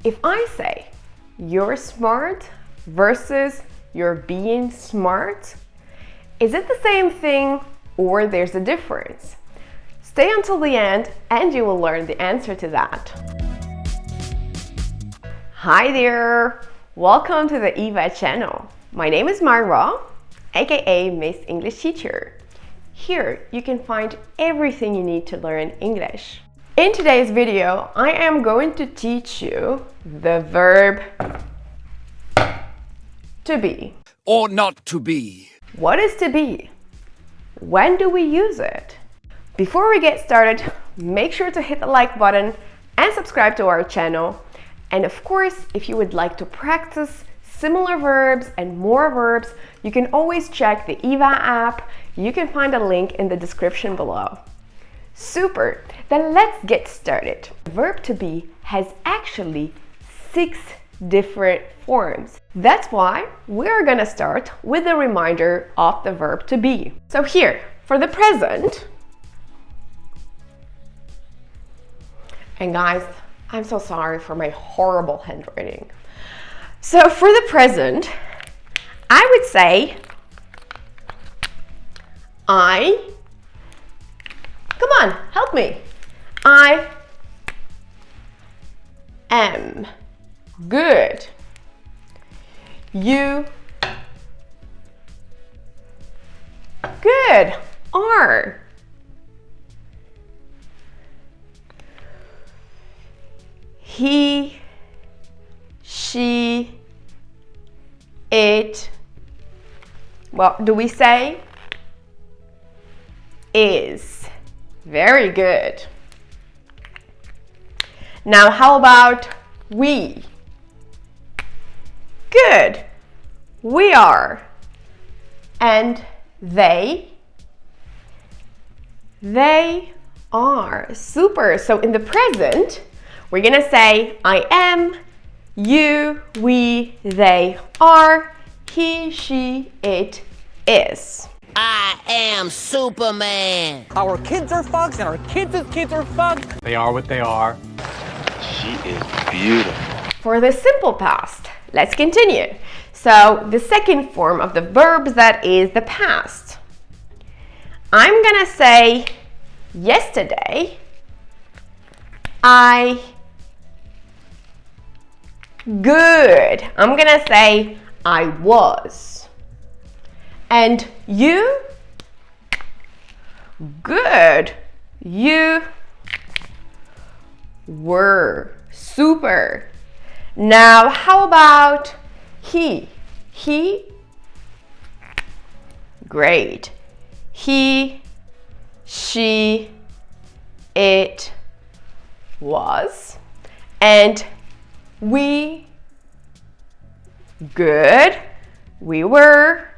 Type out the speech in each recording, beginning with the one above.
If I say you're smart versus you're being smart, is it the same thing or there's a difference? Stay until the end and you will learn the answer to that. Hi there! Welcome to the Eva channel. My name is Marwa, aka Miss English Teacher. Here you can find everything you need to learn English. In today's video, I am going to teach you the verb to be. Or not to be. What is to be? When do we use it? Before we get started, make sure to hit the like button and subscribe to our channel. And of course, if you would like to practice similar verbs and more verbs, you can always check the Eva app. You can find a link in the description below. Super! Then let's get started. The verb to be has actually 6 different forms. That's why we're gonna start with a reminder of the verb to be. So here, for the present, and guys, I'm so sorry for my horrible handwriting. So for the present, I would say come on, help me. I am good. You good are. He, she, it, well, do we say is? Very good. Now, how about we? Good. We are. And they? They are. Super. So in the present, we're gonna say I am, you, we, they are, he, she, it is. I am Superman. Our kids are fucks and our kids' kids are fucks. They are what they are. She is beautiful. For the simple past, let's continue. So the second form of the verbs, that is the past. I'm gonna say yesterday, good. I'm gonna say I was. And you? Good. You were. Super. Now, how about he? He? Great. He, she, it was. And we? Good. We were.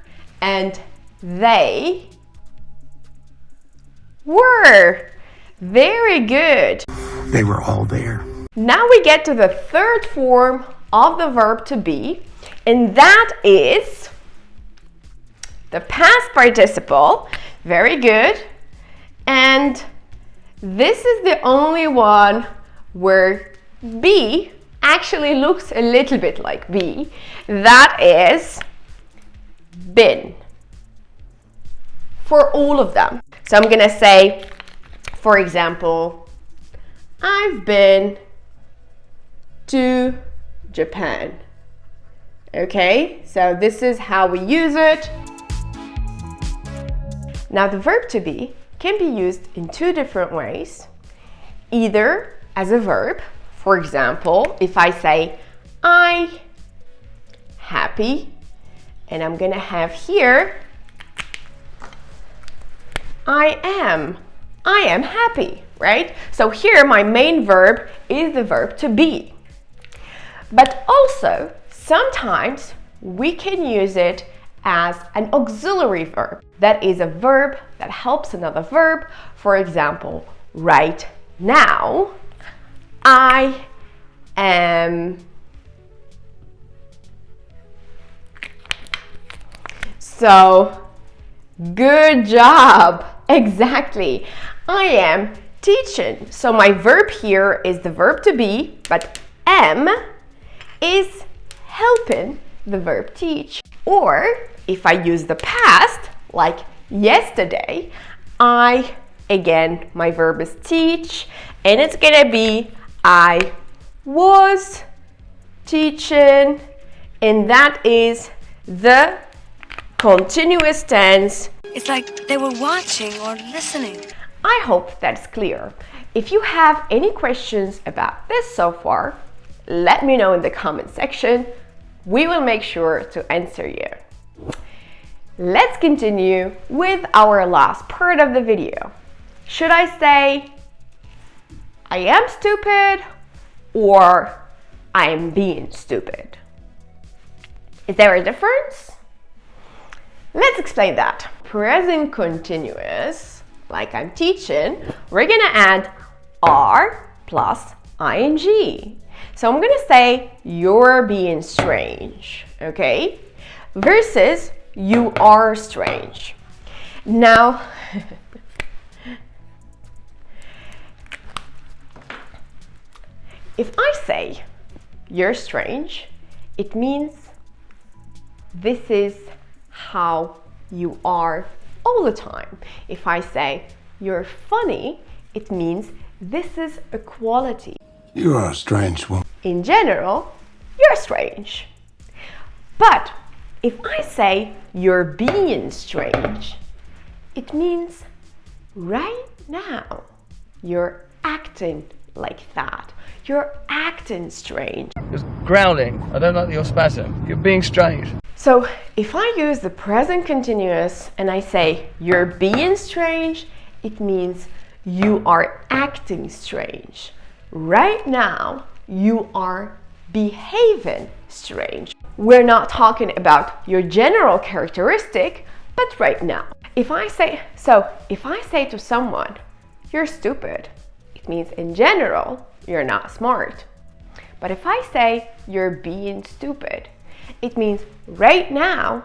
And they were. Very good. They were all there. Now we get to the third form of the verb to be, and that is the past participle. Very good. And this is the only one where be actually looks a little bit like be. That is been. For all of them. So I'm gonna say, for example, I've been to Japan. Okay, so this is how we use it. Now the verb to be can be used in 2 different ways. Either as a verb, for example, if I say I happy, and I'm gonna have here I am happy, right? So here my main verb is the verb to be. But also sometimes we can use it as an auxiliary verb. That is a verb that helps another verb. For example, right now I am. So, good job. Exactly. I am teaching. So my verb here is the verb to be, but am is helping the verb teach. Or if I use the past, like yesterday, again, my verb is teach, and it's gonna be I was teaching, and that is the continuous tense. It's like they were watching or listening. I hope that's clear. If you have any questions about this so far, let me know in the comment section. We will make sure to answer you. Let's continue with our last part of the video. Should I say, I am stupid, or I am being stupid? Is there a difference? Let's explain that. Present continuous, like I'm teaching, we're gonna add are plus ing. So I'm gonna say, you're being strange, okay? Versus, you are strange. Now, if I say, you're strange, it means this is how you are all the time. If I say, you're funny, it means this is a quality. You are a strange woman. In general, you're strange. But if I say you're being strange, it means right now you're acting like that. You're acting strange. It's growling. I don't like your spasm. You're being strange. So if I use the present continuous and I say you're being strange, it means you are acting strange. Right now, you are behaving strange. We're not talking about your general characteristic, but right now. If I say to someone, you're stupid, it means in general, you're not smart. But if I say you're being stupid, it means right now,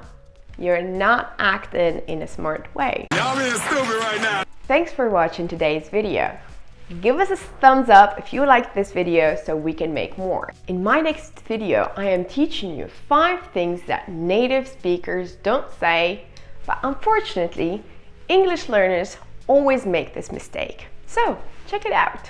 you're not acting in a smart way. Y'all being stupid right now. Thanks for watching today's video. Give us a thumbs up if you liked this video so we can make more. In my next video, I am teaching you 5 things that native speakers don't say, but unfortunately, English learners always make this mistake. So, check it out.